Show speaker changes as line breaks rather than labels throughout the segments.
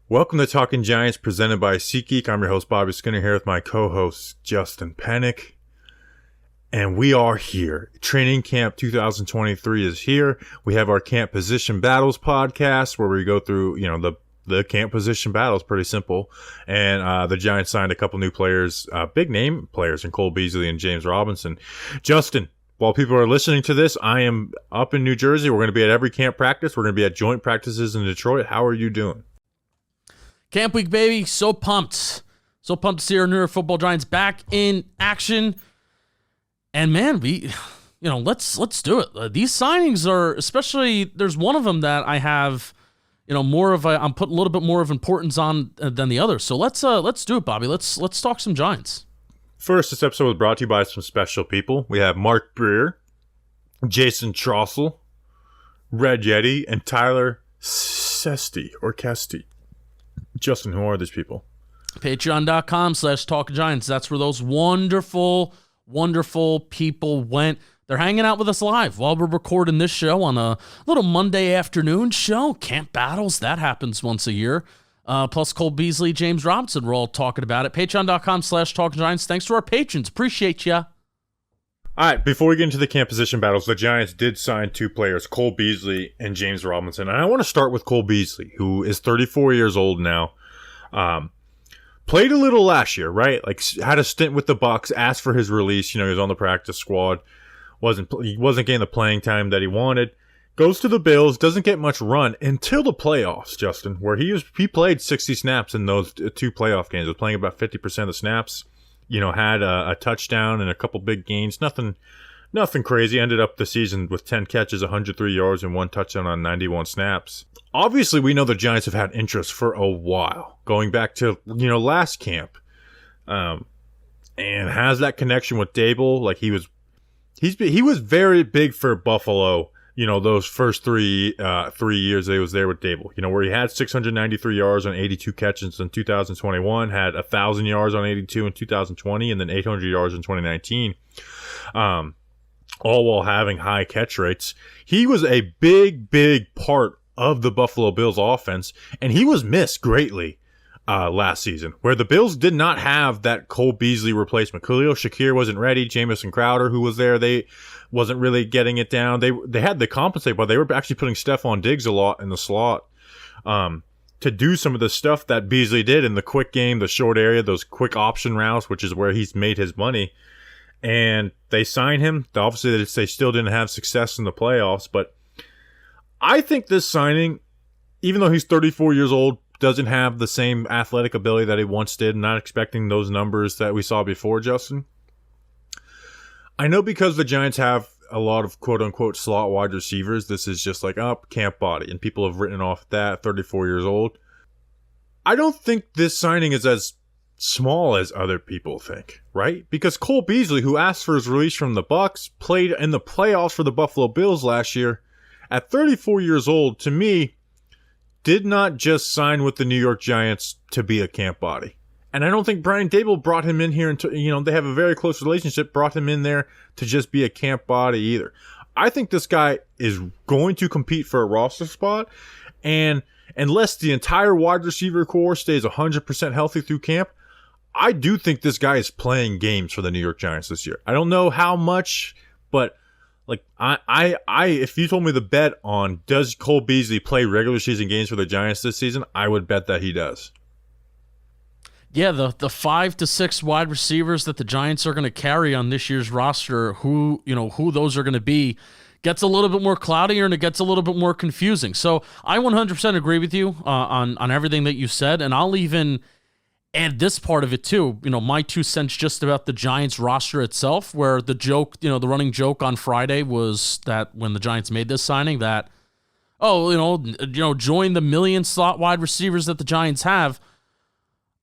Welcome to Talking Giants, presented by SeatGeek. I'm your host, Bobby Skinner, here with my co-host, Justin Pennick. And we are here. Training Camp 2023 is here. We have our Camp Position Battles podcast, where we go through, the camp position battles. Pretty simple. And the Giants signed a couple new players, big name players, in Cole Beasley and James Robinson. Justin, while people are listening to this, I am up in New Jersey. We're going to be at every camp practice. We're going to be at joint practices in Detroit. How are you doing?
Camp week, baby. So pumped. So pumped to see our New York Football Giants back in action. And man, let's do it. These signings are, especially, there's one of them that I have, I'm putting a little bit more of importance on than the other. So let's do it, Bobby. Let's talk some Giants.
First, this episode was brought to you by some special people. We have Mark Breer, Jason Trossel, Red Yeti, and Tyler Sesti or Kesty. Justin, who are these people?
Patreon.com/TalkGiants. That's where those wonderful, wonderful people went. They're hanging out with us live while we're recording this show on a little Monday afternoon show. Camp Battles, that happens once a year. Plus Cole Beasley, James Robinson, we're all talking about it. Patreon.com/TalkGiants. Thanks to our patrons. Appreciate ya.
All right, before we get into the camp position battles, the Giants did sign two players, Cole Beasley and James Robinson. And I want to start with Cole Beasley, who is 34 years old now. Played a little last year, right? Like, had a stint with the Bucs, asked for his release. He was on the practice squad. He wasn't getting the playing time that he wanted. Goes to the Bills, doesn't get much run until the playoffs, Justin, where he played 60 snaps in those two playoff games. Was playing about 50% of the snaps. Had a touchdown and a couple big gains. Nothing crazy. Ended up the season with 10 catches, 103 yards, and one touchdown on 91 snaps. Obviously, we know the Giants have had interest for a while, going back to, last camp. And has that connection with Dable. Like, he was very big for Buffalo, those first three years that he was there with Dable, where he had 693 yards on 82 catches in 2021, had 1,000 yards on 82 in 2020, and then 800 yards in 2019, all while having high catch rates. He was a big, big part of the Buffalo Bills offense, and he was missed greatly last season, where the Bills did not have that Cole Beasley replacement. Khalil Shakir wasn't ready. Jamison Crowder, who was there, they wasn't really getting it down. They had to compensate, but they were actually putting Stephon Diggs a lot in the slot to do some of the stuff that Beasley did in the quick game, the short area, those quick option routes, which is where he's made his money. And they signed him. Obviously, they still didn't have success in the playoffs, but I think this signing, even though he's 34 years old, doesn't have the same athletic ability that he once did. I'm not expecting those numbers that we saw before, Justin. I know because the Giants have a lot of quote-unquote slot wide receivers, this is just like, camp body, and people have written off that, 34 years old. I don't think this signing is as small as other people think, right? Because Cole Beasley, who asked for his release from the Bucs, played in the playoffs for the Buffalo Bills last year, at 34 years old, to me, did not just sign with the New York Giants to be a camp body. And I don't think Brian Dable brought him in here they have a very close relationship, brought him in there to just be a camp body either. I think this guy is going to compete for a roster spot, and unless the entire wide receiver core stays 100% healthy through camp, I do think this guy is playing games for the New York Giants this year. I don't know how much, but like if you told me the bet on does Cole Beasley play regular season games for the Giants this season, I would bet that he does.
Yeah, the 5 to 6 wide receivers that the Giants are going to carry on this year's roster, who those are going to be, gets a little bit more cloudier and it gets a little bit more confusing. So I 100% agree with you on everything that you said, and I'll even add this part of it too. My 2 cents just about the Giants roster itself, where the joke, the running joke on Friday was that when the Giants made this signing that, join the million slot wide receivers that the Giants have.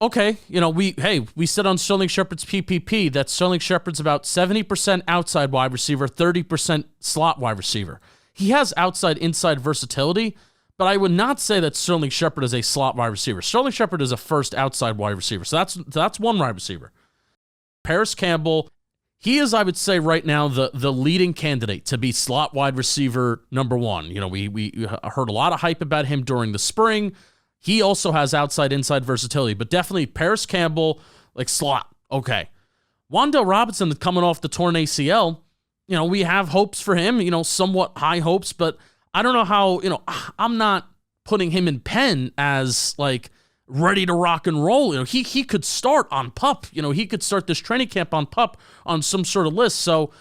Okay, we said on Sterling Shepard's PPP that Sterling Shepard's about 70% outside wide receiver, 30% slot wide receiver. He has outside-inside versatility, but I would not say that Sterling Shepard is a slot wide receiver. Sterling Shepard is a first outside wide receiver, so that's one wide receiver. Paris Campbell, he is, I would say right now, the leading candidate to be slot wide receiver number one. We heard a lot of hype about him during the spring. He also has outside-inside versatility, but definitely Paris Campbell, like slot. Okay. Wan'Dale Robinson coming off the torn ACL, we have hopes for him, somewhat high hopes, but I don't know how, I'm not putting him in pen as like ready to rock and roll. He could start on PUP. He could start this training camp on PUP on some sort of list. So,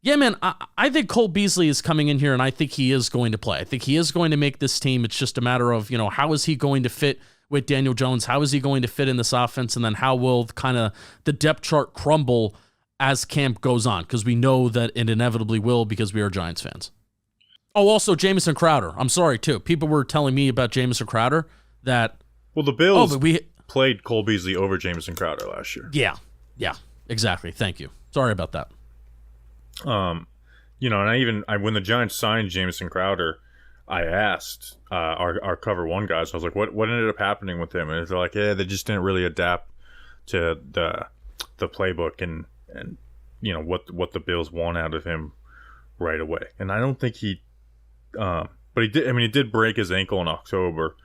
yeah, man, I think Cole Beasley is coming in here, and I think he is going to play. I think he is going to make this team. It's just a matter of, how is he going to fit with Daniel Jones? How is he going to fit in this offense? And then how will kind of the depth chart crumble as camp goes on? Because we know that it inevitably will because we are Giants fans. Oh, also Jamison Crowder. I'm sorry, too. People were telling me about Jamison Crowder that...
Well, the Bills played Cole Beasley over Jamison Crowder last year.
Yeah, exactly. Thank you. Sorry about that.
And when the Giants signed Jamison Crowder, I asked our Cover One guys. I was like, "What ended up happening with him?" And they're like, "Yeah, they just didn't really adapt to the playbook and what the Bills want out of him right away." And I don't think but he did. I mean, he did break his ankle in October.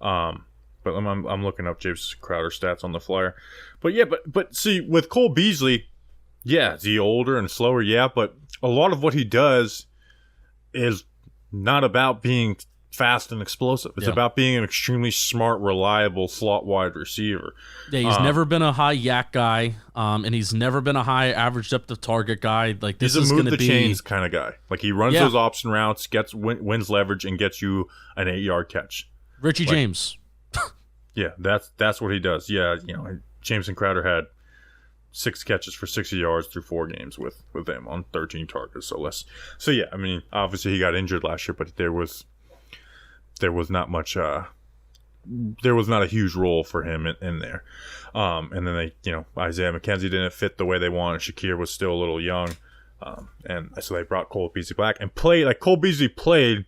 But I'm looking up Jamison Crowder stats on the flyer. But yeah, but see, with Cole Beasley. Yeah, is he older and slower? Yeah, but a lot of what he does is not about being fast and explosive. It's about being an extremely smart, reliable slot wide receiver.
Yeah, he's never been a high yak guy, and he's never been a high average depth of target guy. Like this is going to be
the chains kind of guy. Like he runs those option routes, wins leverage, and gets you an 8-yard catch.
Richie James.
Yeah, that's what he does. Yeah, Jamison Crowder had 6 catches for 60 yards through 4 games with them on 13 targets. So yeah, I mean, obviously he got injured last year, but there was not much. There was not a huge role for him in there. And then Isaiah McKenzie didn't fit the way they wanted. Shakir was still a little young, and so they brought Cole Beasley back and played. Like Cole Beasley played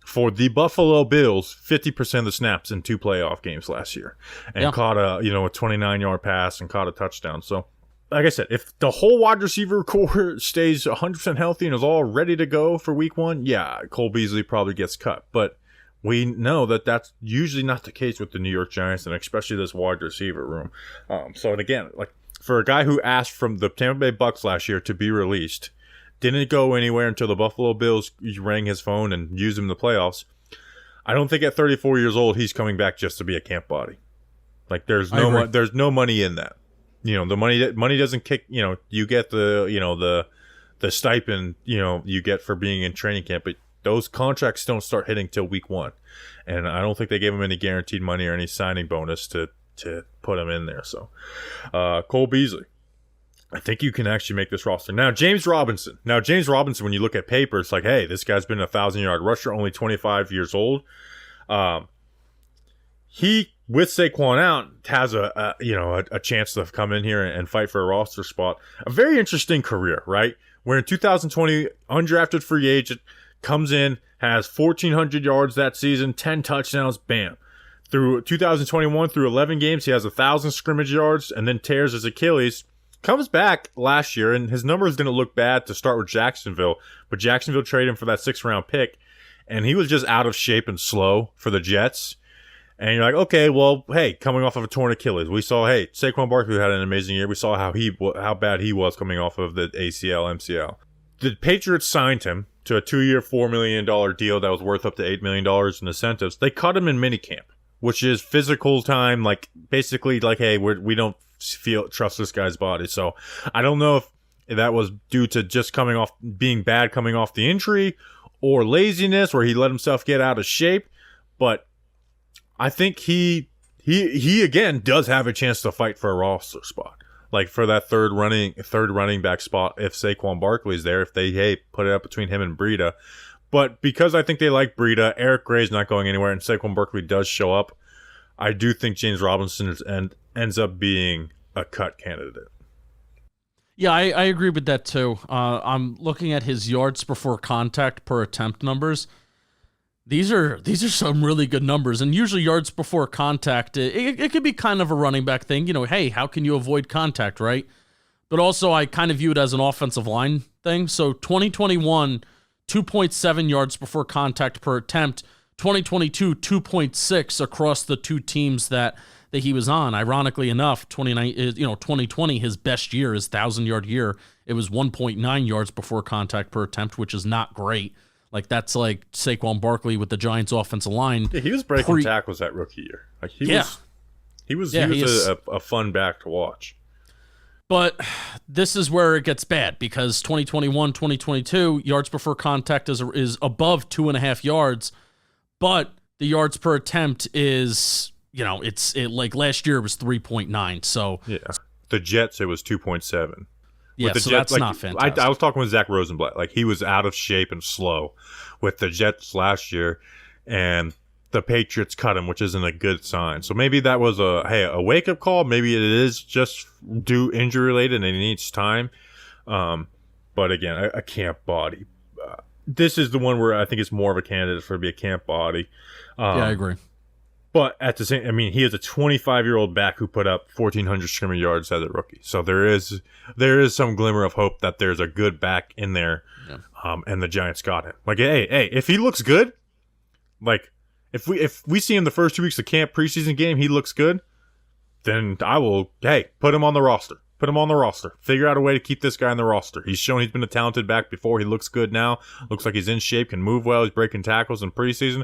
for the Buffalo Bills 50% of the snaps in 2 playoff games last year, and caught a 29-yard pass and caught a touchdown. So. Like I said, if the whole wide receiver core stays 100% healthy and is all ready to go for week 1, yeah, Cole Beasley probably gets cut. But we know that that's usually not the case with the New York Giants, and especially this wide receiver room. And again, like for a guy who asked from the Tampa Bay Bucks last year to be released, didn't go anywhere until the Buffalo Bills rang his phone and used him in the playoffs. I don't think at 34 years old he's coming back just to be a camp body. Like there's no money in that. The money doesn't kick. You get the stipend. You get for being in training camp, but those contracts don't start hitting till week 1, and I don't think they gave him any guaranteed money or any signing bonus to put him in there. So, Cole Beasley, I think you can actually make this roster. Now, James Robinson, when you look at paper, it's like, hey, this guy's been a 1,000-yard rusher, only 25 years old. He, with Saquon out, has a chance to come in here and fight for a roster spot. A very interesting career, right? Where in 2020, undrafted free agent, comes in, has 1,400 yards that season, 10 touchdowns, bam. Through 2021, through 11 games, he has 1,000 scrimmage yards and then tears his Achilles. Comes back last year, and his numbers didn't look bad to start with Jacksonville, but Jacksonville traded him for that 6th-round pick, and he was just out of shape and slow for the Jets. And you're like, okay, well, hey, coming off of a torn Achilles, we saw, Saquon Barkley had an amazing year. We saw how bad he was coming off of the ACL, MCL. The Patriots signed him to a 2-year, $4 million deal that was worth up to $8 million in incentives. They cut him in minicamp, which is physical time, like basically like, hey, we don't trust this guy's body. So I don't know if that was due to just being bad coming off the injury or laziness, where he let himself get out of shape, but I think he again does have a chance to fight for a roster spot, like for that third running back spot if Saquon Barkley's there. If they put it up between him and Breida, but because I think they like Breida, Eric Gray's not going anywhere, and Saquon Barkley does show up, I do think James Robinson ends up being a cut candidate.
Yeah, I agree with that too. I'm looking at his yards before contact per attempt numbers. These are some really good numbers, and usually yards before contact, it could be kind of a running back thing. Hey, how can you avoid contact, right? But also I kind of view it as an offensive line thing. So 2021, 2.7 yards before contact per attempt. 2022, 2.6 across the two teams that he was on. Ironically enough, 2020, his best year, his 1,000-yard year, it was 1.9 yards before contact per attempt, which is not great. Like, that's like Saquon Barkley with the Giants' offensive line.
Yeah, he was breaking tackles that rookie year. Like he was a fun back to watch.
But this is where it gets bad because 2021, 2022, yards before contact is above 2.5 yards, but the yards per attempt is, like last year it was 3.9. So
yeah, the Jets, it was 2.7.
Yeah, so
Jets,
that's not fantastic.
I was talking with Zach Rosenblatt. Like, he was out of shape and slow with the Jets last year, and the Patriots cut him, which isn't a good sign. So maybe that was a wake-up call. Maybe it is just due injury-related and it needs time. But again, a camp body. This is the one where I think it's more of a candidate for to be a camp body.
Yeah, I agree.
But at the same, he is a 25-year-old back who put up 1,400 scrimmage yards as a rookie. So there is some glimmer of hope that there's a good back in there, and the Giants got him. Like, hey, if he looks good, like if we see him the first 2 weeks of camp preseason game, he looks good, then I will put him on the roster. Put him on the roster. Figure out a way to keep this guy on the roster. He's shown he's been a talented back before. He looks good now. Looks like he's in shape, can move well. He's breaking tackles in preseason.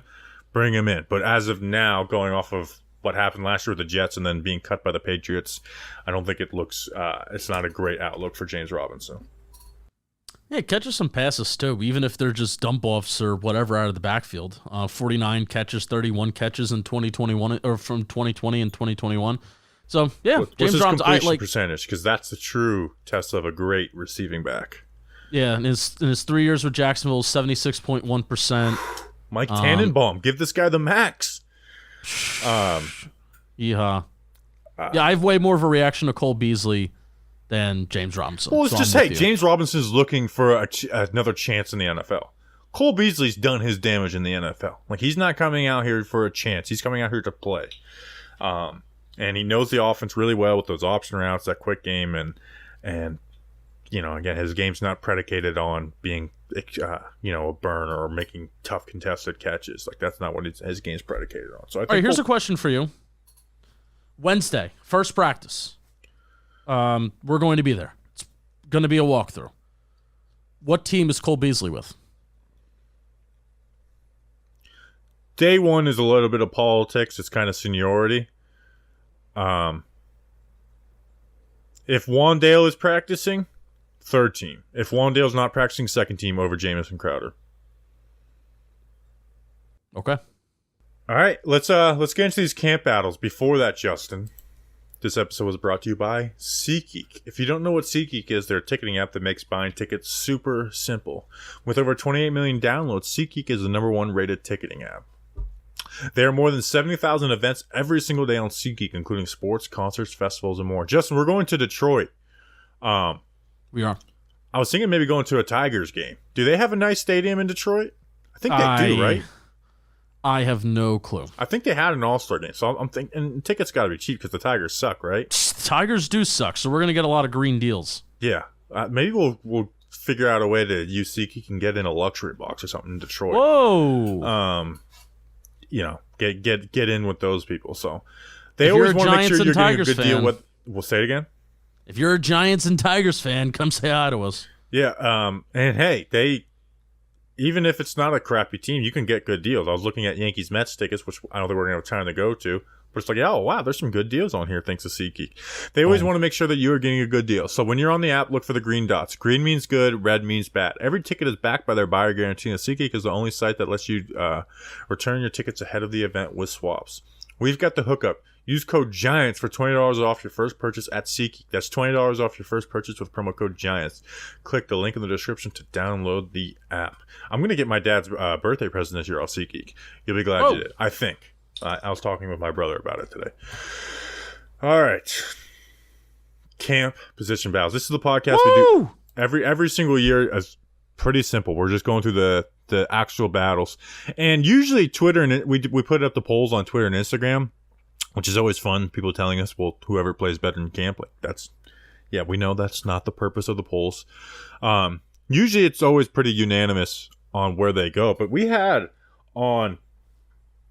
Bring him in. But as of now, going off of what happened last year with the Jets and then being cut by the Patriots, I don't think it looks it's not a great outlook for James Robinson.
Yeah, catches some passes too, even if they're just dump offs or whatever out of the backfield. 49 catches, 31 catches in 2021 or from 2020 and 2021. So yeah,
what's
James
his
Robinson
completion percentage? Because that's the true test of a great receiving back.
Yeah, in his 3 years with Jacksonville, 76.1%.
Mike Tannenbaum, give this guy the max.
Yeah, I have way more of a reaction to Cole Beasley than James Robinson.
Well, it's just, James Robinson's looking for another chance in the NFL. Cole Beasley's done his damage in the NFL. Like, he's not coming out here for a chance. He's coming out here to play. And he knows the offense really well with those option routes, that quick game, and again, his game's not predicated on being a burner or making tough contested catches. Like, that's not what his game's predicated on. So I think
all right, here's a question for you. Wednesday, first practice. We're going to be there. It's going to be a walkthrough. What team is Cole Beasley with?
Day one is a little bit of politics. It's kind of seniority. If Wandale is practicing, third team. If Wandale's not practicing, second team over Jamison Crowder.
Okay.
All right, let's get into these camp battles. Before that, Justin, this episode was brought to you by SeatGeek. If you don't know what SeatGeek is, they're a ticketing app that makes buying tickets super simple. With over 28 million downloads, SeatGeek is the #1 rated ticketing app. There are more than 70,000 events every single day on SeatGeek, including sports, concerts, festivals, and more. Justin, we're going to Detroit.
We are.
I was thinking maybe going to a Tigers game. Do they have a nice stadium in Detroit? I think they do, right?
I have no clue.
I think they had an All-Star game, so I'm thinking, and tickets got to be cheap because the Tigers suck, right?
Tigers do suck, so we're going to get a lot of green deals.
Yeah. Maybe we'll figure out a way to use SeatGeek and get in a luxury box or something in Detroit.
Whoa!
Get in with those people. So they always want to make sure you're getting a good deal. We'll say it again.
If you're a Giants and Tigers fan, come say hi to us.
Yeah. And hey, even if it's not a crappy team, you can get good deals. I was looking at Yankees Mets tickets, which I don't think we're gonna have time to go to. But it's like, oh wow, there's some good deals on here thanks to SeatGeek. They always want to make sure that you are getting a good deal. So when you're on the app, look for the green dots. Green means good, red means bad. Every ticket is backed by their buyer guarantee, and SeatGeek is the only site that lets you return your tickets ahead of the event with swaps. We've got the hookup. Use code GIANTS for $20 off your first purchase at SeatGeek. That's $20 off your first purchase with promo code GIANTS. Click the link in the description to download the app. I'm going to get my dad's birthday present this year off SeatGeek. You'll be glad you did. I think. I was talking with my brother about it today. All right. Camp position battles. This is the podcast we do every single year. It's pretty simple. We're just going through the actual battles. And usually Twitter, and we put up the polls on Twitter and Instagram, which is always fun. People telling us, well, whoever plays better in camp, we know that's not the purpose of the polls. Usually it's always pretty unanimous on where they go. But we had on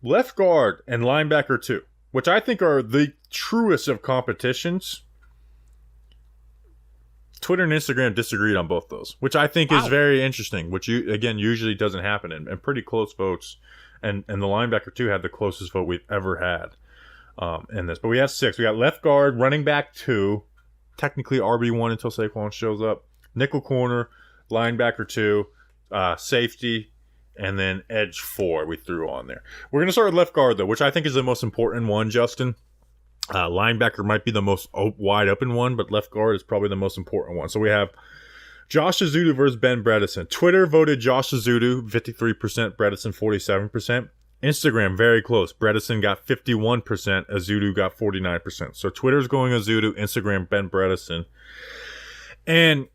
left guard and linebacker 2, which I think are the truest of competitions. Twitter and Instagram disagreed on both those, which I think is very interesting, which usually doesn't happen, and pretty close votes. And the linebacker 2 had the closest vote we've ever had in this. But we have 6. We got left guard, running back 2, technically RB1 until Saquon shows up, nickel corner, linebacker 2, safety, and then edge 4 we threw on there. We're going to start with left guard, though, which I think is the most important one, Justin. Linebacker might be the most wide open one, but left guard is probably the most important one. So we have Josh Azudu versus Ben Bredesen. Twitter voted Josh Azudu 53%, Bredesen 47%. Instagram very close. Bredesen got 51%, Azudu got 49%. So Twitter's going Azudu, Instagram Ben Bredesen. And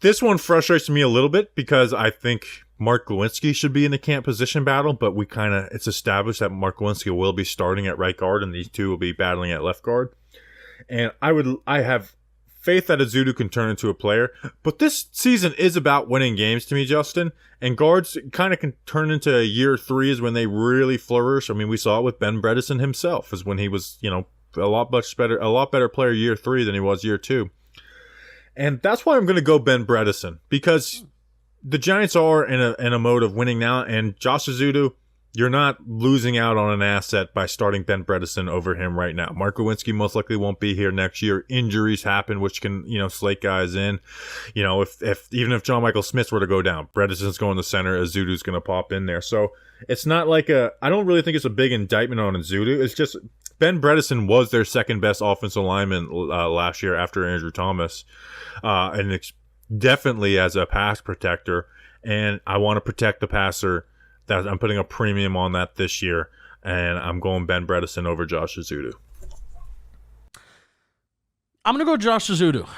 this one frustrates me a little bit because I think Mark Lewinsky should be in the camp position battle, but it's established that Mark Lewinsky will be starting at right guard and these two will be battling at left guard. And I have faith that Azudu can turn into a player, but this season is about winning games to me, Justin. And guards kind of can turn into year 3 is when they really flourish. I mean, we saw it with Ben Bredesen himself, is when he was, a lot better player year 3 than he was year 2. And that's why I'm going to go Ben Bredesen, because the Giants are in a mode of winning now, and Josh Azudu, you're not losing out on an asset by starting Ben Bredesen over him right now. Mark Lewinsky most likely won't be here next year. Injuries happen, which can, slate guys in. Even if John Michael Smith were to go down, Bredesen's going to center, Azudu's going to pop in there. So it's not like I don't really think it's a big indictment on Azudu. It's just Ben Bredesen was their second best offensive lineman last year after Andrew Thomas. And definitely as a pass protector. And I want to protect the passer. That I'm putting a premium on that this year, and I'm going Ben Bredesen over Josh Azudu.
I'm going to go Josh Azudu.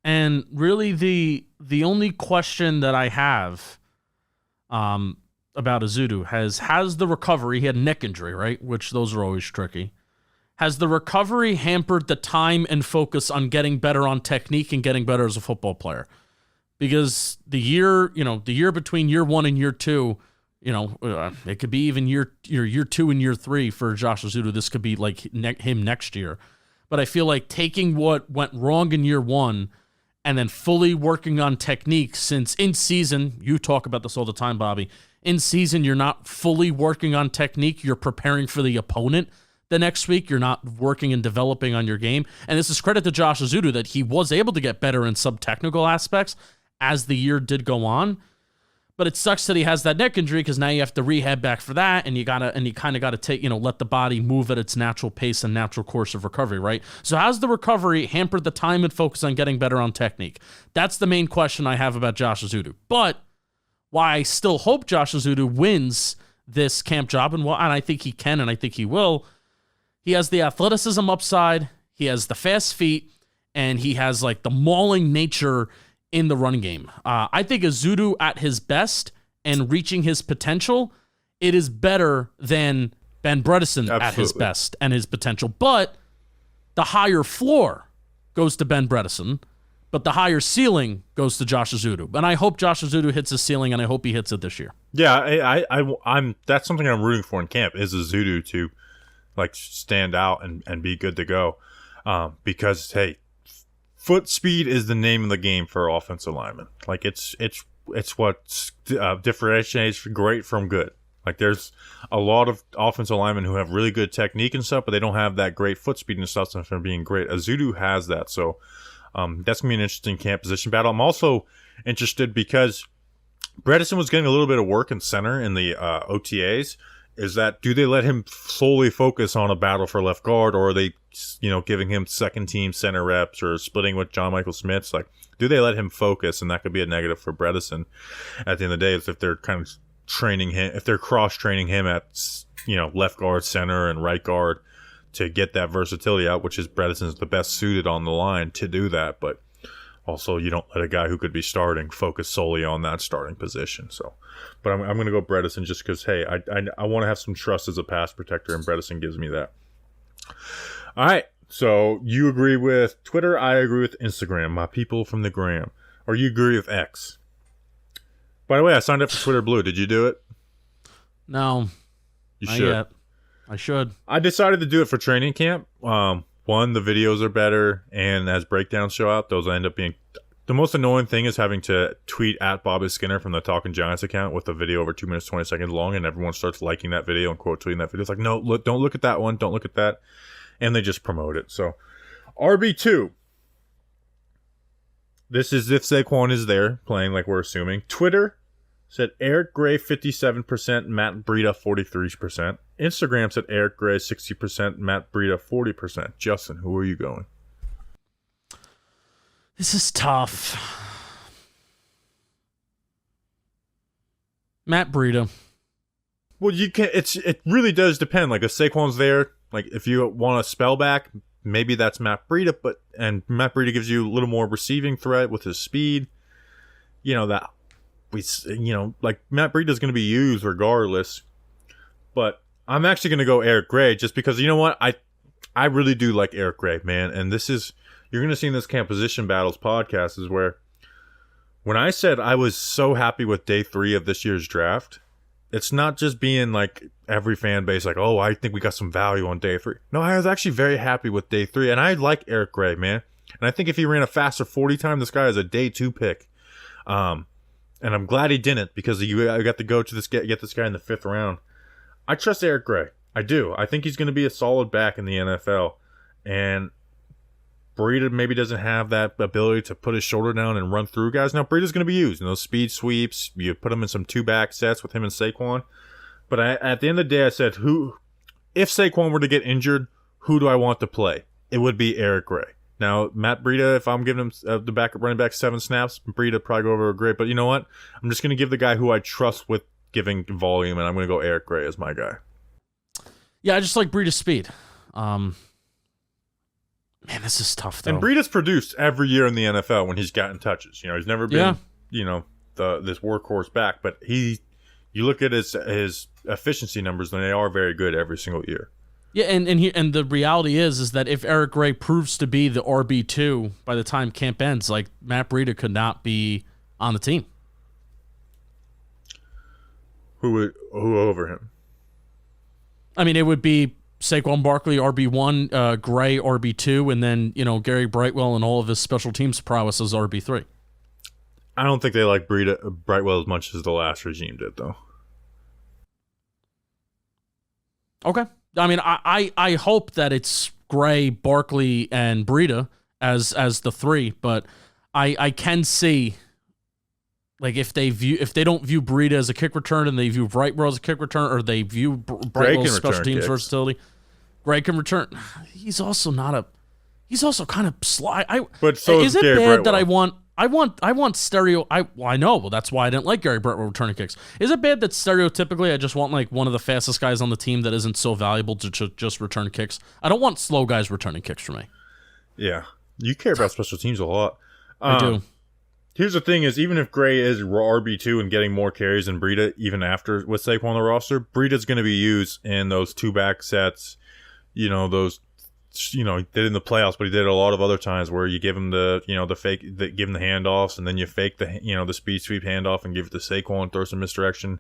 And really the only question that I have about Azudu has the recovery, he had a neck injury, right? Which those are always tricky. Has the recovery hampered the time and focus on getting better on technique and getting better as a football player? Because the year between year 1 and year 2, it could be even year 2 and year 3 for Josh Azudu. This could be like him next year. But I feel like taking what went wrong in year 1 and then fully working on technique, since in season, you talk about this all the time, Bobby, in season you're not fully working on technique. You're preparing for the opponent the next week. You're not working and developing on your game. And this is credit to Josh Azudu that he was able to get better in some technical aspects as the year did go on. But it sucks that he has that neck injury because now you have to rehab back for that, and you kind of gotta take, let the body move at its natural pace and natural course of recovery, right? So how's the recovery hampered the time and focus on getting better on technique? That's the main question I have about Josh Azudu. But why I still hope Josh Azudu wins this camp job, and I think he can, and I think he will. He has the athleticism upside, he has the fast feet, and he has like the mauling nature in the running game. I think Azudu at his best and reaching his potential, it is better than Ben Bredesen at his best and his potential. But the higher floor goes to Ben Bredesen, but the higher ceiling goes to Josh Azudu. And I hope Josh Azudu hits his ceiling, and I hope he hits it this year.
Yeah, I'm that's something I'm rooting for in camp, is Azudu to stand out and be good to go. Because hey, foot speed is the name of the game for offensive linemen. It's what differentiates great from good. There's a lot of offensive linemen who have really good technique and stuff, but they don't have that great foot speed and stuff from being great. Azudu has that, so that's gonna be an interesting camp position battle. I'm also interested because Bredesen was getting a little bit of work in center in the OTAs. Is that, do they let him solely focus on a battle for left guard, or are they, giving him second team center reps or splitting with John Michael Smith? Do they let him focus? And that could be a negative for Bredesen at the end of the day, if they're kind of training him, if they're cross training him at, left guard, center, and right guard to get that versatility out, which is Bredesen's the best suited on the line to do that. But also, you don't let a guy who could be starting focus solely on that starting position. So, but I'm going to go Bredesen just because, hey, I want to have some trust as a pass protector, and Bredesen gives me that. All right, so you agree with Twitter, I agree with Instagram, my people from the gram. Or you agree with X. By the way, I signed up for Twitter Blue. Did you do it?
No.
You
Not
should.
yet. I should.
I decided to do it for training camp. One, the videos are better, and as breakdowns show out, those end up being... The most annoying thing is having to tweet at Bobby Skinner from the Talking Giants account with a video over 2 minutes, 20 seconds long, and everyone starts liking that video and quote tweeting that video. It's like, no, look, don't look at that one. Don't look at that. And they just promote it. So, RB2. This is if Saquon is there, playing like we're assuming. Twitter said Eric Gray 57%, Matt Breida 43%. Instagram said Eric Gray 60%, Matt Breida 40%. Justin, who are you going?
This is tough. Matt Breida.
Well, you can. It really does depend. Like if Saquon's there, like if you want a spell back, maybe that's Matt Breida. And Matt Breida gives you a little more receiving threat with his speed. You know that like Matt Breida is going to be used regardless. But I'm actually going to go Eric Gray just because you know what I really do like Eric Gray, man. And this is. You're going to see in this Camp Position Battles podcast is where when I said I was so happy with day 3 of this year's draft, it's not just being like every fan base like, oh, I think we got some value on day 3. No, I was actually very happy with day 3, and I like Eric Gray, man. And I think if he ran a faster 40 time, this guy is a day 2 pick. And I'm glad he didn't because I got to go to get this guy in the 5th round. I trust Eric Gray. I do. I think he's going to be a solid back in the NFL. And Breida maybe doesn't have that ability to put his shoulder down and run through guys. Now, Breida's going to be used in those speed sweeps. You put him in some 2-back sets with him and Saquon. But at the end of the day, I said, if Saquon were to get injured, who do I want to play? It would be Eric Gray. Now, Matt Breida, if I'm giving him the backup running back 7 snaps, Breida probably go over Gray. But you know what? I'm just going to give the guy who I trust with giving volume, and I'm going to go Eric Gray as my guy.
Yeah, I just like Breida's speed. Man, this is tough, though.
And Breida's produced every year in the NFL when he's gotten touches. You know, he's never been, this workhorse back. But you look at his efficiency numbers, and they are very good every single year.
Yeah, and the reality is that if Eric Gray proves to be the RB2 by the time camp ends, like Matt Breida could not be on the team.
Who over him?
I mean, it would be Saquon Barkley, RB1, Gray, RB2, and then, Gary Brightwell and all of his special teams prowess as RB3.
I don't think they like Brightwell as much as the last regime did, though.
Okay. I mean, I hope that it's Gray, Barkley, and Breida as the 3, but I can see, like, if they don't view Breida as a kick return and they view Brightwell as a kick return, or they view Brightwell's special teams versatility, Gray can return. He's also kind of sly.
But so is
it
Gary
bad
Brightwell.
that I want stereo? I know. Well, that's why I didn't like Gary Brightwell returning kicks. Is it bad that stereotypically I just want like one of the fastest guys on the team that isn't so valuable to just return kicks? I don't want slow guys returning kicks for me. Yeah,
you care about special teams a lot.
I do.
Here's the thing: is even if Gray is RB2 and getting more carries than Breida, even after with Saquon on the roster, Breida's going to be used in those 2-back sets. He did in the playoffs, but he did it a lot of other times where you give him the give him the handoffs, and then you fake the speed sweep handoff and give it to Saquon, throw some misdirection.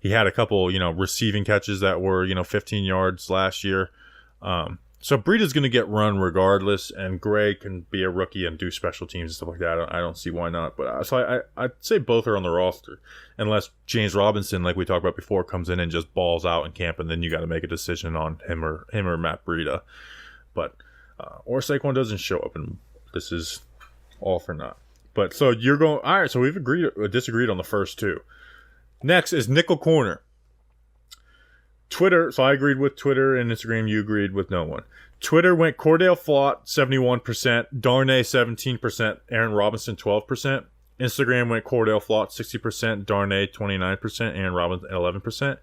He had a couple, receiving catches that were, 15 yards last year. So Breida's going to get run regardless, and Gray can be a rookie and do special teams and stuff like that. I don't see why not. But I'd say both are on the roster, unless James Robinson, like we talked about before, comes in and just balls out in camp, and then you got to make a decision on him or Matt Breida. But or Saquon doesn't show up, and this is all for naught. But so you're going all right. So we've disagreed on the first 2. Next is nickel corner. Twitter. So I agreed with Twitter and Instagram. You agreed with no one. Twitter went Cordell Flott 71%, Darnay 17%, Aaron Robinson 12%. Instagram went Cordell Flott 60%, Darnay 29%, Aaron Robinson 11%.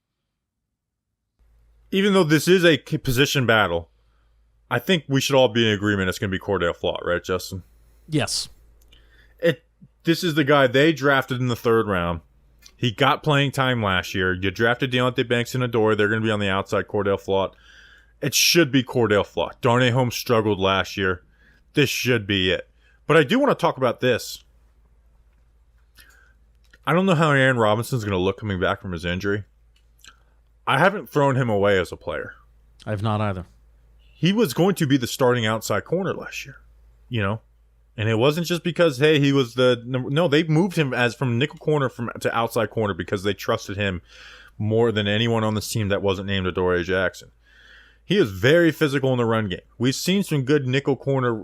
Even though this is a position battle, I think we should all be in agreement it's going to be Cordell Flott, right, Justin?
Yes.
This is the guy they drafted in the 3rd round. He got playing time last year. You drafted Deontay Banks and Adore. They're going to be on the outside, Cordell Flott. It should be Cordell Flott. Darnay Holmes struggled last year. This should be it. But I do want to talk about this. I don't know how Aaron Robinson's going to look coming back from his injury. I haven't thrown him away as a player.
I have not either.
He was going to be the starting outside corner last year, you know? And it wasn't just because, hey, he was the number. No, they moved him as from nickel corner to outside corner because they trusted him more than anyone on this team that wasn't named Adoree Jackson. He is very physical in the run game. We've seen some good nickel corner,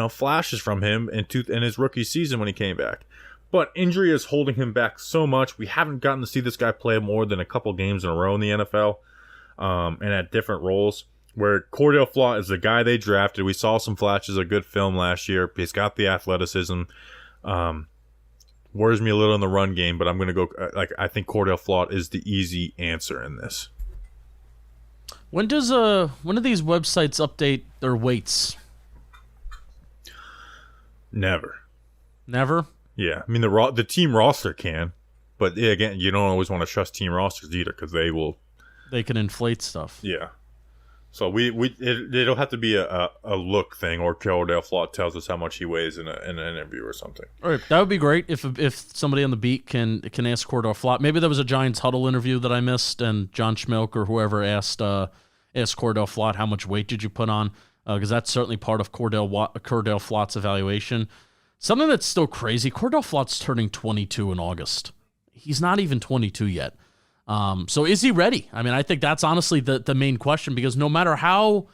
flashes from him in his rookie season when he came back. But injury is holding him back so much. We haven't gotten to see this guy play more than a couple games in a row in the NFL, and at different roles. Where Cordell Flott is the guy they drafted. We saw some flashes of good film last year. He's got the athleticism. Worries me a little in the run game, but I'm going to go. I think Cordell Flott is the easy answer in this.
When do these websites update their weights?
Never.
Never?
Yeah, I mean the team roster can, but yeah, again, you don't always want to trust team rosters either because they
can inflate stuff.
Yeah. So it'll have to be a look thing, or Cordell Flott tells us how much he weighs in an interview or something.
All right, that would be great if somebody on the beat can ask Cordell Flott. Maybe there was a Giants huddle interview that I missed, and John Schmelk or whoever asked Cordell Flott how much weight did you put on, because that's certainly part of Cordell Flott's evaluation. Something that's still crazy: Cordell Flott's turning 22 in August. He's not even 22 yet. So is he ready? I mean, I think that's honestly the main question, because no matter how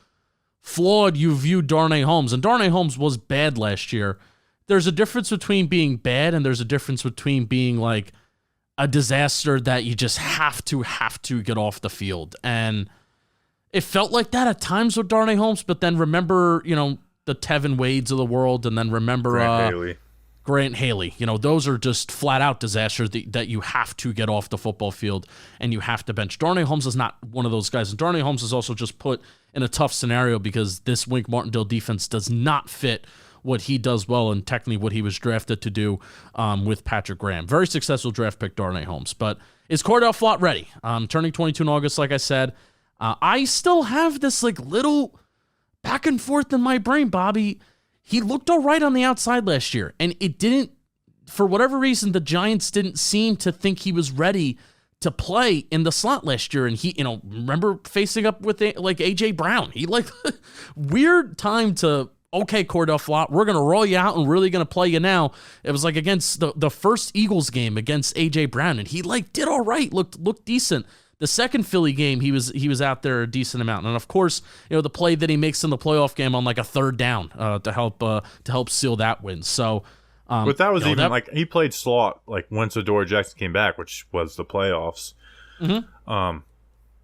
flawed you view Darnay Holmes, and Darnay Holmes was bad last year, there's a difference between being bad and there's a difference between being like a disaster that you just have to get off the field. And it felt like that at times with Darnay Holmes, but then remember, the Tevin Wades of the world, and then remember Grant Haley. Those are just flat out disasters that you have to get off the football field and you have to bench. Darnay Holmes is not one of those guys. And Darnay Holmes is also just put in a tough scenario because this Wink Martindale defense does not fit what he does well and technically what he was drafted to do with Patrick Graham. Very successful draft pick, Darnay Holmes. But is Cordell Flott ready? Turning 22 in August, like I said. I still have this little back and forth in my brain, Bobby. He looked all right on the outside last year, and it didn't, for whatever reason, the Giants didn't seem to think he was ready to play in the slot last year. And he, remember facing up with A.J. Brown. He weird time to, okay, Cordell Flott, we're going to roll you out and really going to play you now. It was against the first Eagles game against A.J. Brown, and he did all right, looked decent. The second Philly game, he was out there a decent amount, and of course, the play that he makes in the playoff game on a third down to help seal that win. So,
but that was he played slot once Adoree Jackson came back, which was the playoffs. Mm-hmm.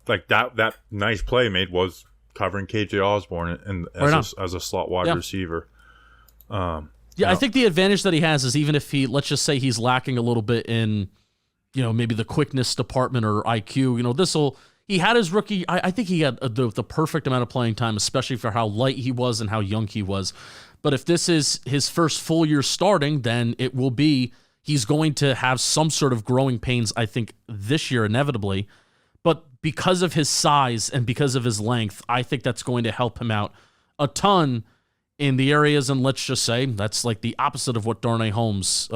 That nice play made was covering KJ Osborne as a slot wide receiver.
I think the advantage that he has is even if let's just say he's lacking a little bit in, maybe the quickness department or IQ, he had his rookie. I think he had the perfect amount of playing time, especially for how light he was and how young he was. But if this is his first full year starting, then it will be, he's going to have some sort of growing pains, I think, this year inevitably. But because of his size and because of his length, I think that's going to help him out a ton in the areas. And let's just say that's the opposite of what Darnay Holmes,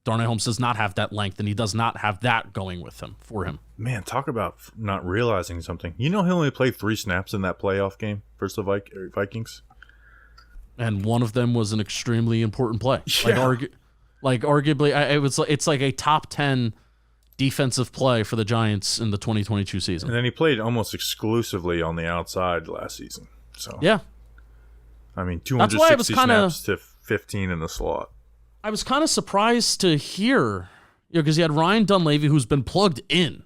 Darnay Holmes does not have that length, and he does not have that going for him.
Man, talk about not realizing something. He only played 3 snaps in that playoff game versus the Vikings.
And one of them was an extremely important play.
Yeah.
Arguably, it's like a top 10 defensive play for the Giants in the 2022 season.
And then he played almost exclusively on the outside last season. So
yeah.
I mean, 260 snaps to 15 in the slot.
I was kind of surprised to hear, because you had Ryan Dunleavy, who's been plugged in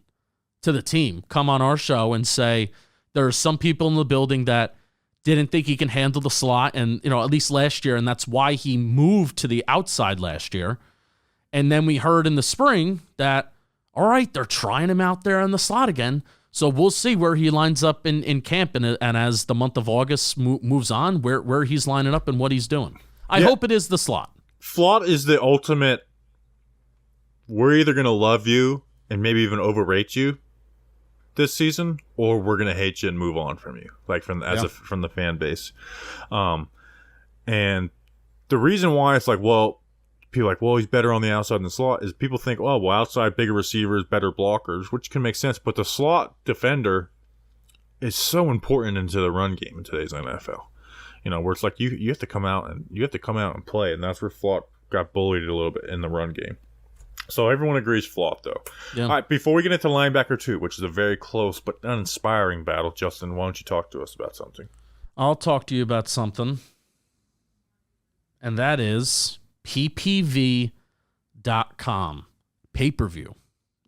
to the team, come on our show and say there are some people in the building that didn't think he can handle the slot, and at least last year, and that's why he moved to the outside last year. And then we heard in the spring that, all right, they're trying him out there in the slot again. So we'll see where he lines up in camp, and as the month of August moves on, where he's lining up and what he's doing. I hope it is the slot.
Flott is the ultimate, we're either going to love you and maybe even overrate you this season, or we're going to hate you and move on from you, from the fan base. And the reason why it's people are like, well, he's better on the outside than the slot, is people think, oh, well, outside, bigger receivers, better blockers, which can make sense. But the slot defender is so important into the run game in today's NFL. Where it's like you have to come out and play, and that's where Flott got bullied a little bit in the run game. So everyone agrees Flott, though. Yeah. All right, before we get into linebacker 2, which is a very close but uninspiring battle, Justin, why don't you talk to us about something?
I'll talk to you about something, and that is ppv.com, pay-per-view,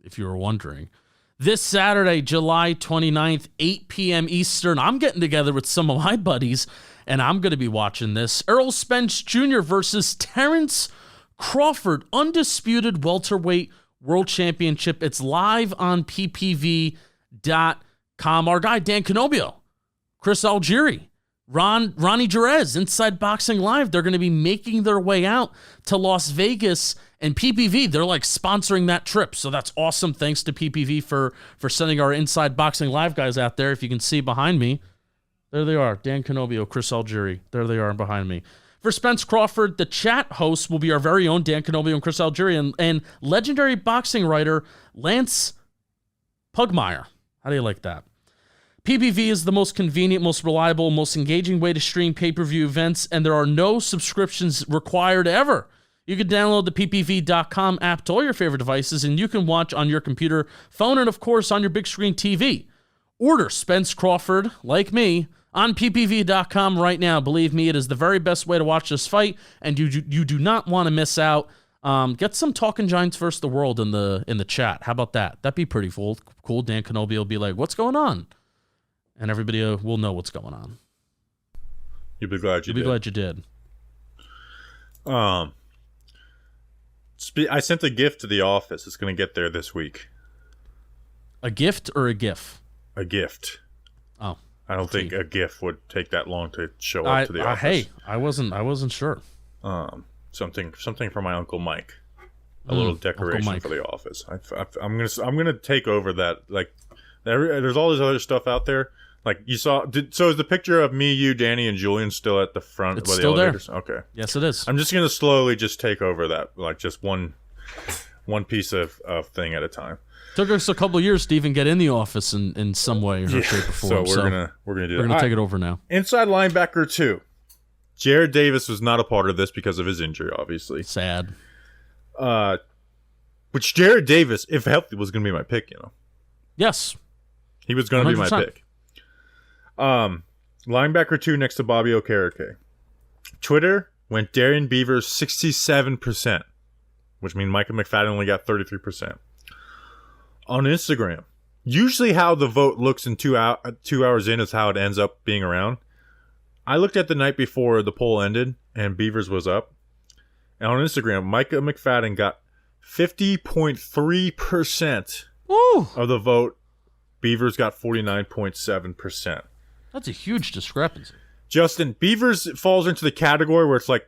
if you were wondering. This Saturday, July 29th, 8 p.m. Eastern, I'm getting together with some of my buddies, and I'm going to be watching this. Errol Spence Jr. versus Terrence Crawford, undisputed welterweight world championship. It's live on ppv.com. Our guy, Dan Canobio, Chris Algieri, Ronnie Jerez, Inside Boxing Live, they're going to be making their way out to Las Vegas, and PPV, they're like sponsoring that trip. So that's awesome. Thanks to PPV for sending our Inside Boxing Live guys out there. If you can see behind me, there they are. Dan Canobio, Chris Algieri. There they are behind me. For Spence Crawford, the chat host will be our very own Dan Canobio and Chris Algieri, and legendary boxing writer Lance Pugmire. How do you like that? PPV is the most convenient, most reliable, most engaging way to stream pay-per-view events, and there are no subscriptions required ever. You can download the ppv.com app to all your favorite devices, and you can watch on your computer, phone, and of course on your big screen TV. Order Spence Crawford, like me, on ppv.com right now. Believe me, it is the very best way to watch this fight, and you do not want to miss out. Get some Talking Giants versus the world in the chat. How about that? That'd be pretty cool. Dan Canobio will be like, "What's going on?" And everybody will know what's going on.
You'll be glad you did. I sent a gift to the office. It's going to get there this week.
A gift or a GIF?
A gift.
Oh.
I don't think a GIF would take that long to show up to the office.
Hey, I wasn't sure.
Something from my Uncle Mike. A little decoration for the office. I'm gonna take over that. Like, there's all this other stuff out there. Like you saw. So is the picture of me, you, Danny, and Julian still at the front?
It's still
there. Okay.
Yes, it is.
I'm just gonna slowly just take over that, like just one piece of thing at a time.
Took us a couple of years to even get in the office in some way or shape or form.
So we're gonna do that.
We're gonna take it over now.
Inside linebacker 2. Jared Davis was not a part of this because of his injury, obviously.
Sad.
Which Jared Davis, if healthy, was gonna be my pick.
Yes.
He was gonna 100%. Be my pick. Linebacker 2 next to Bobby Okereke. Twitter went Darian Beavers 67%, which means Micah McFadden only got 33%. On Instagram, usually how the vote looks in 2 hours in is how it ends up being around. I looked at the night before the poll ended, and Beavers was up. And on Instagram, Micah McFadden got 50.3% of the vote. Beavers got 49.7%.
That's a huge discrepancy.
Justin, Beavers falls into the category where it's like,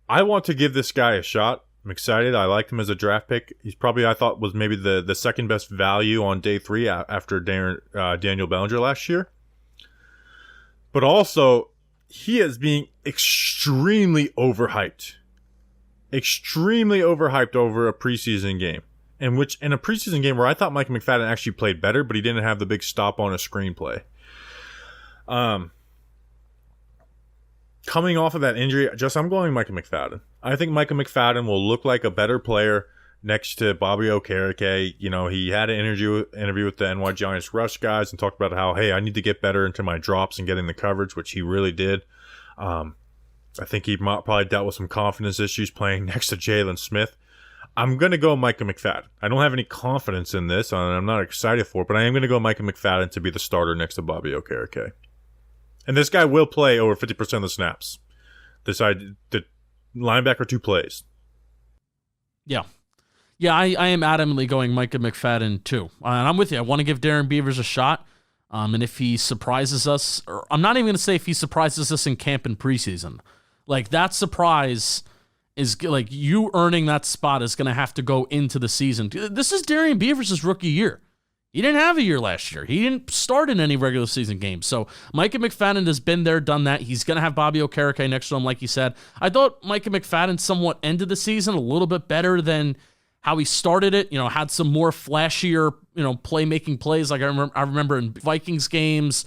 I want to give this guy a shot. I'm excited. I liked him as a draft pick. He's probably, I thought, was maybe the second best value on day 3 after Daniel Bellinger last year. But also, he is being extremely overhyped. Extremely overhyped over a preseason game. In a preseason game where I thought Mike McFadden actually played better, but he didn't have the big stop on a screenplay. Coming off of that injury, I'm going Micah McFadden. I think Micah McFadden will look like a better player next to Bobby Okereke. He had an interview with the NY Giants rush guys and talked about how, hey, I need to get better into my drops and getting the coverage, which he really did. I think he probably dealt with some confidence issues playing next to Jalen Smith. I'm going to go Micah McFadden. I don't have any confidence in this, and I'm not excited for it, but I am going to go Micah McFadden to be the starter next to Bobby Okereke. And this guy will play over 50% of the snaps. The linebacker 2 plays.
Yeah. Yeah, I am adamantly going Micah McFadden too. And I'm with you. I want to give Darren Beavers a shot. And if he surprises us, or I'm not even going to say if he surprises us in camp and preseason. Like, that surprise is like you earning that spot is going to have to go into the season. This is Darian Beavers' rookie year. He didn't have a year last year. He didn't start in any regular season games. So Micah McFadden has been there, done that. He's going to have Bobby Okereke next to him, like you said. I thought Micah McFadden somewhat ended the season a little bit better than how he started it. Had some more flashier, playmaking plays. Like I remember in Vikings games.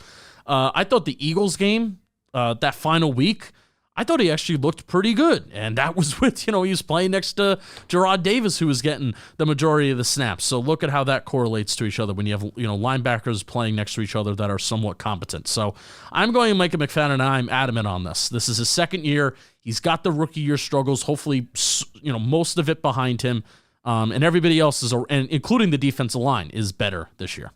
I thought the Eagles game, that final week, I thought he actually looked pretty good. And that was with, he was playing next to Gerard Davis, who was getting the majority of the snaps. So look at how that correlates to each other when you have, linebackers playing next to each other that are somewhat competent. So I'm going Micah McFadden, and I'm adamant on this. This is his second year. He's got the rookie year struggles, hopefully, most of it behind him. And everybody else is, and including the defensive line, is better this year.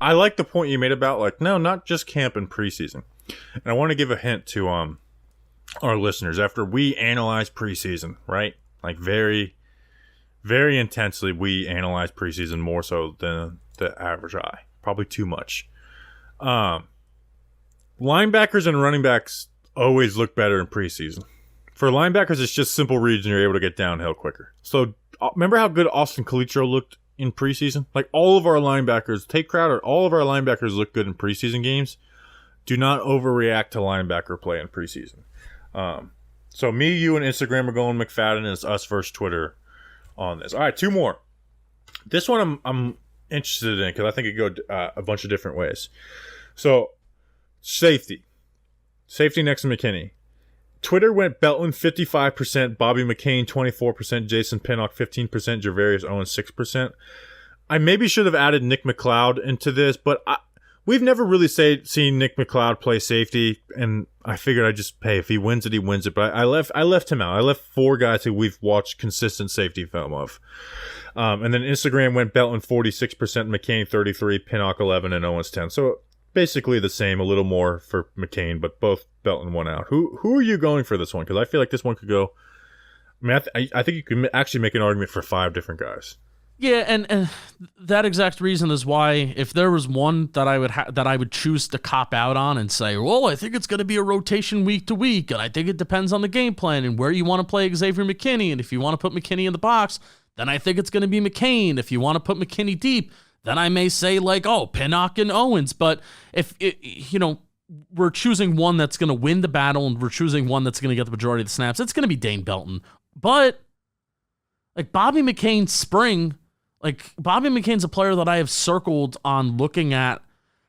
I like the point you made about, no, not just camp and preseason. And I want to give a hint to our listeners. After we analyze preseason, right? Very, very intensely, we analyze preseason more so than the average eye. Probably too much. Linebackers and running backs always look better in preseason. For linebackers, it's just simple reads and you're able to get downhill quicker. So remember how good Austin Calitro looked in preseason? All of our linebackers, Tate Crowder, all of our linebackers look good in preseason games. Do not overreact to linebacker play in preseason. So me, you, and Instagram are going McFadden, and it's us versus Twitter on this. All right, two more. This one I'm interested in because I think it could go a bunch of different ways. So safety next to McKinney. Twitter went Belton 55%, Bobby McCain 24%, Jason Pinnock 15%, Javarius Owens 6%. I maybe should have added Nick McLeod into this, but we've never really seen Nick McLeod play safety, and I figured if he wins it, he wins it. But I left him out. I left four guys who we've watched consistent safety film of. And then Instagram went Belton 46%, McCain 33%, Pinnock 11%, and Owens 10%. So basically the same, a little more for McCain, but both Belton won out. Who are you going for this one? Because I feel like this one could go. I think you could actually make an argument for 5 different guys.
Yeah, and that exact reason is why if there was one that I would choose to cop out on and say, well, I think it's going to be a rotation week to week, and I think it depends on the game plan and where you want to play Xavier McKinney, and if you want to put McKinney in the box, then I think it's going to be McCain. If you want to put McKinney deep, then I may say Pinnock and Owens. But if we're choosing one that's going to win the battle and we're choosing one that's going to get the majority of the snaps, it's going to be Dane Belton. But Bobby McCain's spring. Bobby McCain's a player that I have circled on looking at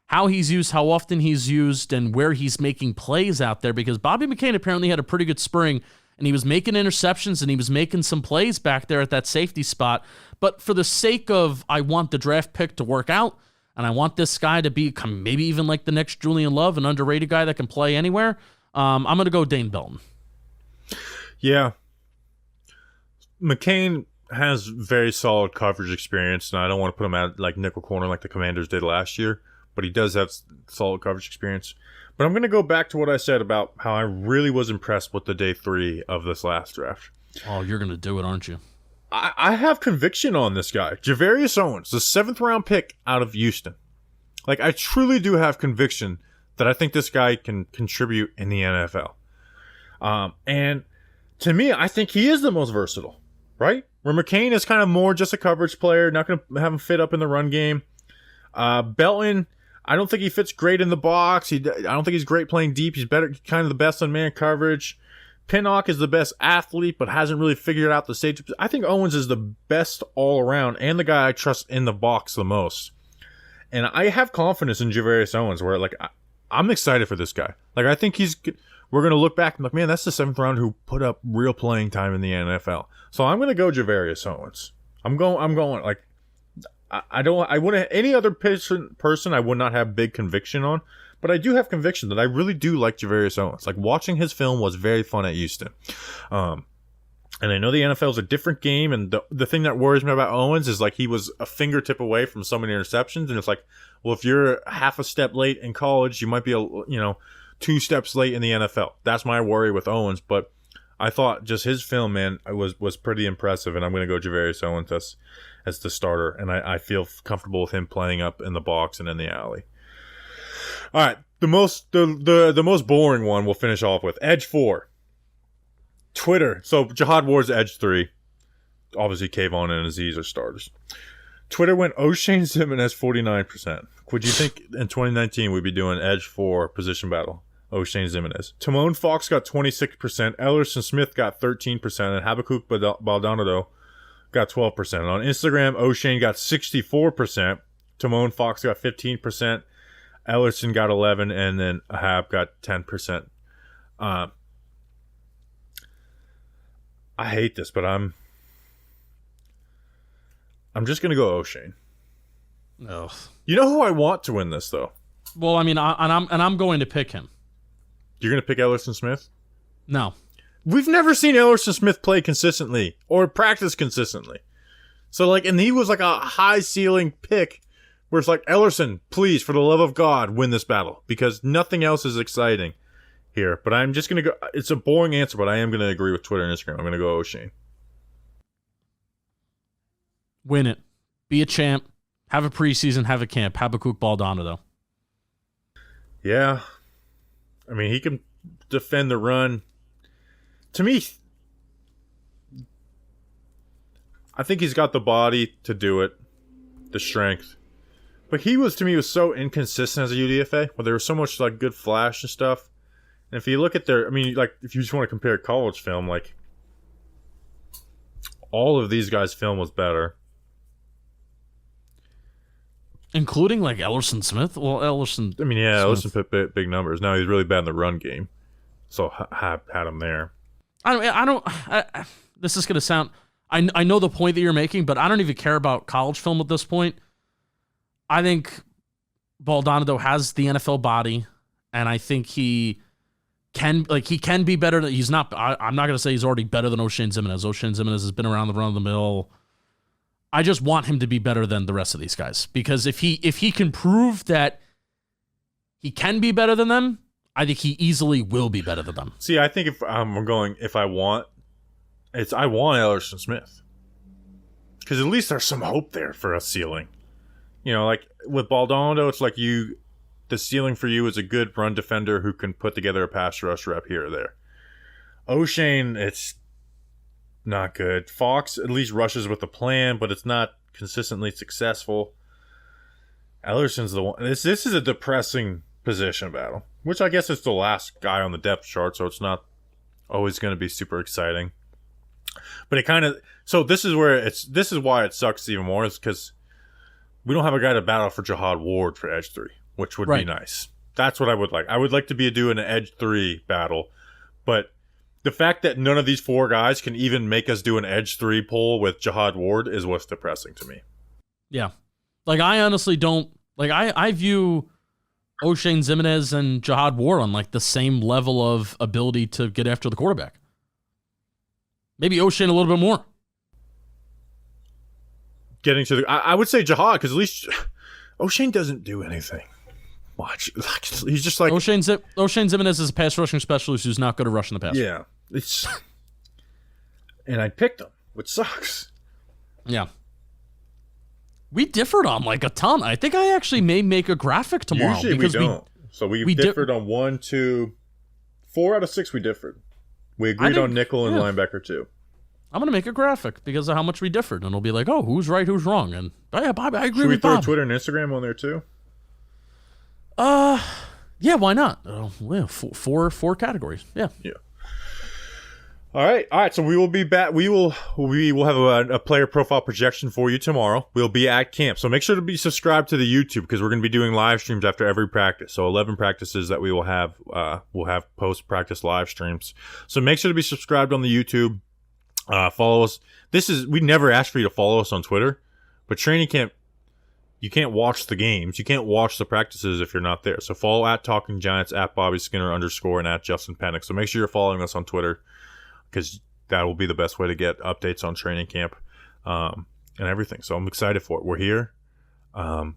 how he's used, how often he's used, and where he's making plays out there, because Bobby McCain apparently had a pretty good spring, and he was making interceptions, and he was making some plays back there at that safety spot. But for the sake of, I want the draft pick to work out, and I want this guy to be maybe even like the next Julian Love, an underrated guy that can play anywhere, I'm going to go Dane Belton. Yeah.
McCain has very solid coverage experience, and I don't want to put him at nickel corner like the Commanders did last year, but he does have solid coverage experience. But I'm going to go back to what I said about how I really was impressed with the day 3 of this last draft.
Oh, you're going to do it, aren't you?
I have conviction on this guy. Javarius Owens, the 7th round pick out of Houston. I truly do have conviction that I think this guy can contribute in the NFL. And to me, I think he is the most versatile, right? Where McCain is kind of more just a coverage player, not going to have him fit up in the run game. Belton, I don't think he fits great in the box. I don't think he's great playing deep. He's kind of the best on man coverage. Pinnock is the best athlete, but hasn't really figured out the safety. I think Owens is the best all around and the guy I trust in the box the most. And I have confidence in Javarius Owens, where I'm excited for this guy. I think we're going to look back and man, that's the 7th round who put up real playing time in the NFL. So I'm going to go Javarius Owens. I'm going I wouldn't, any other person I would not have big conviction on, but I do have conviction that I really do like Javarius Owens. Watching his film was very fun at Houston. And I know the NFL is a different game, and the thing that worries me about Owens is he was a fingertip away from so many interceptions, and it's well, if you're half a step late in college, you might be 2 steps late in the NFL. That's my worry with Owens, but I thought just his film, man, was pretty impressive, and I'm going to go Javarius Owens as the starter, and I feel comfortable with him playing up in the box and in the alley. All right, the most boring one we'll finish off with. Edge 4. Twitter. So Jihad Ward's Edge 3. Obviously, Kayvon and Aziz are starters. Twitter went O'Shane Ximines 49%. Would you think in 2019 we'd be doing edge 4 position battle? O'Shane Ximines. Timon Fox got 26%. Ellerson Smith got 13%. And Habakkuk Baldonado got 12%. On Instagram, O'Shane got 64%. Timon Fox got 15%. Ellerson got 11%. And then Ahab got 10%. I hate this, but I'm just going to go O'Shane.
No.
You know who I want to win this, though?
Well, I mean, I'm going to pick him.
You're going to pick Ellerson Smith?
No.
We've never seen Ellerson Smith play consistently or practice consistently. So, like, and he was like a high ceiling pick where it's like, Ellerson, please, for the love of God, win this battle because nothing else is exciting here. But I'm just going to go. It's a boring answer, but I am going to agree with Twitter and Instagram. I'm going to go O'Shane.
Win it. Be a champ. Have a preseason. Have a camp. Habakkuk Baldonado.
Yeah. I mean, he can defend the run. To me, I think he's got the body to do it, the strength. But he was so inconsistent as a UDFA, where there was so much like good flash and stuff. And if you look at their, I mean, like if you just want to compare college film, like all of these guys' film was better.
Including like Ellerson Smith. Well, Ellerson.
I mean, yeah,
Smith.
Ellerson put big numbers. Now he's really bad in the run game, so had him there.
This is gonna sound. I know the point that you're making, but I don't even care about college film at this point. I think Baldonado has the NFL body, and I think he can be better. He's not. I'm not gonna say he's already better than O'Shane Ximines. O'Shane Ximines has been around the run of the mill. I just want him to be better than the rest of these guys because if he can prove that he can be better than them, I think he easily will be better than them.
See, I think if I want Ellerson Smith because at least there's some hope there for a ceiling. You know, like with Baldonado, it's like the ceiling for you is a good run defender who can put together a pass rush rep here or there. O'Shane, it's not good. Fox at least rushes with a plan, but it's not consistently successful. Ellerson's the one. This is a depressing position battle, which I guess is the last guy on the depth chart, so it's not always going to be super exciting. But it kind of this is why it sucks even more is because we don't have a guy to battle for Jihad Ward for Edge 3, which would be nice. That's what I would like. I would like to do an Edge 3 battle, but the fact that none of these 4 guys can even make us do an Edge 3 poll with Jihad Ward is what's depressing to me.
Yeah. Like, I honestly don't... Like, I view O'Shane Ximines and Jihad Ward on, like, the same level of ability to get after the quarterback. Maybe O'Shane a little bit more.
Getting to the... I would say Jihad, because at least O'Shane doesn't do anything. Watch. He's just like...
O'Shane Ximines is a pass rushing specialist who's not good at rushing the passer.
Yeah. And I picked him, which sucks.
Yeah. We differed on like a ton. I think I actually may make a graphic tomorrow.
Usually
because
we don't. So we differed on 1, 2, 4 out of 6 we differed. We agreed on nickel and linebacker too.
I'm going to make a graphic because of how much we differed. And it'll be like, oh, who's right, who's wrong. And yeah, Bob, I agree with Bob.
Should we throw Twitter and Instagram on there too?
Yeah, why not? Four categories. Yeah.
All right. So we will be back. We will have a player profile projection for you tomorrow. We'll be at camp, so make sure to be subscribed to the YouTube because we're going to be doing live streams after every practice. So 11 practices that we will have. We'll have post practice live streams. So make sure to be subscribed on the YouTube. Follow us. We never asked for you to follow us on Twitter, but training camp. You can't watch the games. You can't watch the practices if you're not there. So follow at Talking Giants, at Bobby Skinner _ and at Justin Pennick. So make sure you're following us on Twitter because that will be the best way to get updates on training camp and everything. So I'm excited for it. We're here.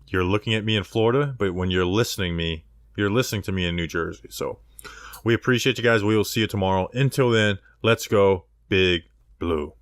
You're looking at me in Florida, but when you're listening to me in New Jersey. So we appreciate you guys. We will see you tomorrow. Until then, let's go Big Blue.